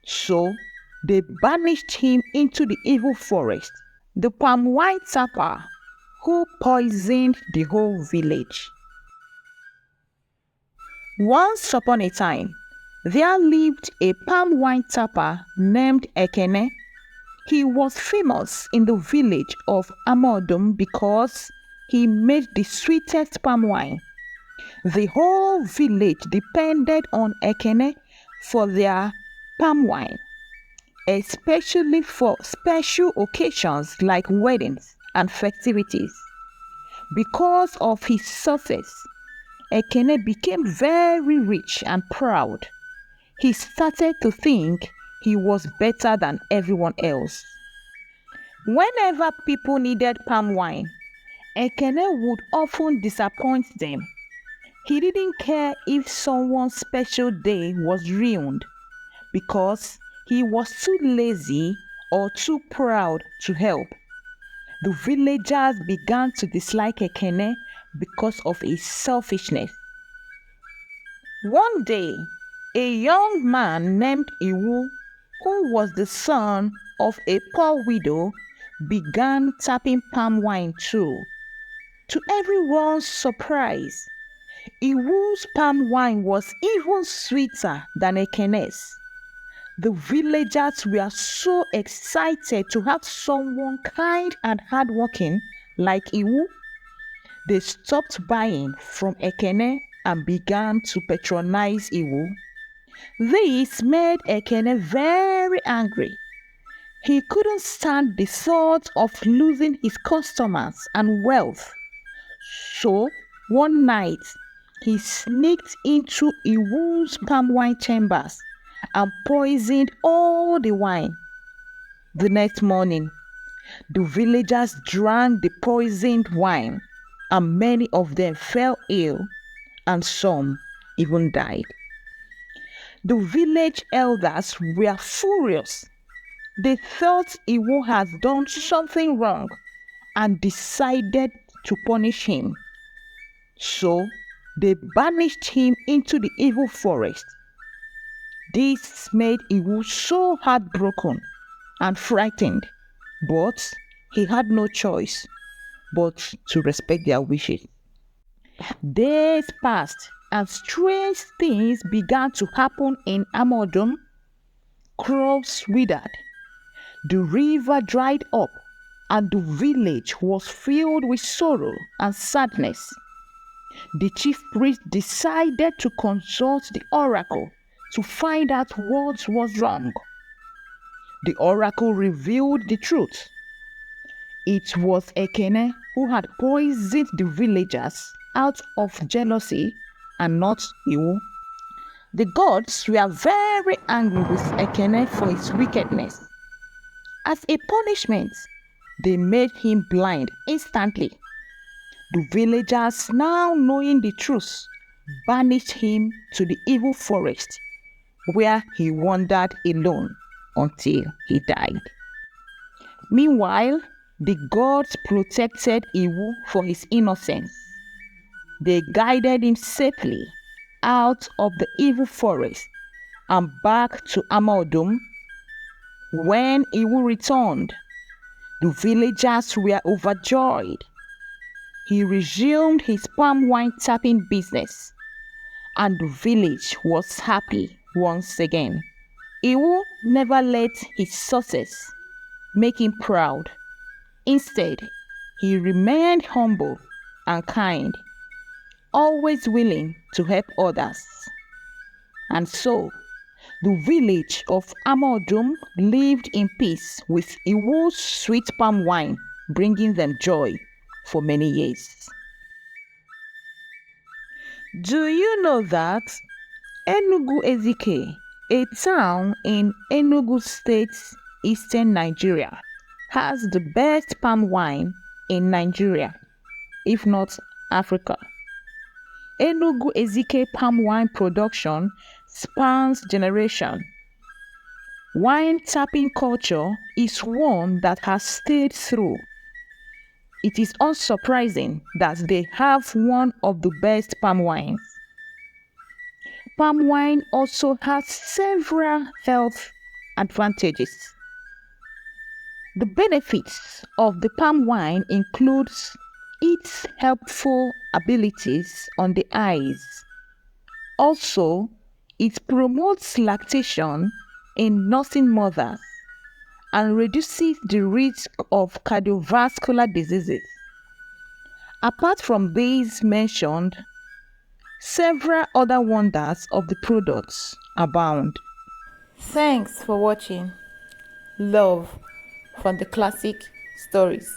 So they banished him into the evil forest, the palm wine tapper who poisoned the whole village. Once upon a time, there lived a palm wine tapper named Ekene. He was famous in the village of Ama-Odum because he made the sweetest palm wine. The whole village depended on Ekene for their palm wine, especially for special occasions like weddings and festivities. Because of his success, Ekene became very rich and proud. He started to think he was better than everyone else. Whenever people needed palm wine, Ekene would often disappoint them. He didn't care if someone's special day was ruined because he was too lazy or too proud to help. The villagers began to dislike Ekene because of his selfishness. One day, a young man named Iwu, who was the son of a poor widow, began tapping palm wine too. To everyone's surprise, Iwu's palm wine was even sweeter than Ekene's. The villagers were so excited to have someone kind and hardworking like Iwu. They stopped buying from Ekene and began to patronize Iwu. This made Ekene very angry. He couldn't stand the thought of losing his customers and wealth. So, one night, he sneaked into Iwu's palm wine chambers and poisoned all the wine. The next morning, the villagers drank the poisoned wine, and many of them fell ill, and some even died. The village elders were furious. They thought Iwu had done something wrong and decided to punish him. So they banished him into the evil forest. This made Iwu so heartbroken and frightened, but he had no choice but to respect their wishes. Days passed and strange things began to happen in Ama-Odum. Crops withered, the river dried up, and the village was filled with sorrow and sadness. The chief priest decided to consult the oracle to find out what was wrong. The oracle revealed the truth. It was Ekene who had poisoned the villagers out of jealousy and not Iwu. The gods were very angry with Ekene for his wickedness. As a punishment, they made him blind instantly. The villagers, now knowing the truth, banished him to the evil forest, where he wandered alone until he died. Meanwhile, the gods protected Iwu for his innocence. They guided him safely out of the evil forest and back to Ama-Odum. When Iwu returned, the villagers were overjoyed. He resumed his palm wine tapping business, and the village was happy once again. Iwu never let his success make him proud. Instead, he remained humble and kind, always willing to help others. And so, the village of Ama-Odum lived in peace with Iwu's sweet palm wine, bringing them joy for many years. Do you know that Enugu Ezike, a town in Enugu State, eastern Nigeria, has the best palm wine in Nigeria, if not Africa? Enugu Ezike palm wine production spans generations. Wine tapping culture is one that has stayed through. It is unsurprising that they have one of the best palm wines. Palm wine also has several health advantages. The benefits of the palm wine includes its helpful abilities on the eyes. Also, it promotes lactation in nursing mothers and reduces the risk of cardiovascular diseases. Apart from these mentioned, several other wonders of the products abound. Thanks for watching. Love from the classic stories.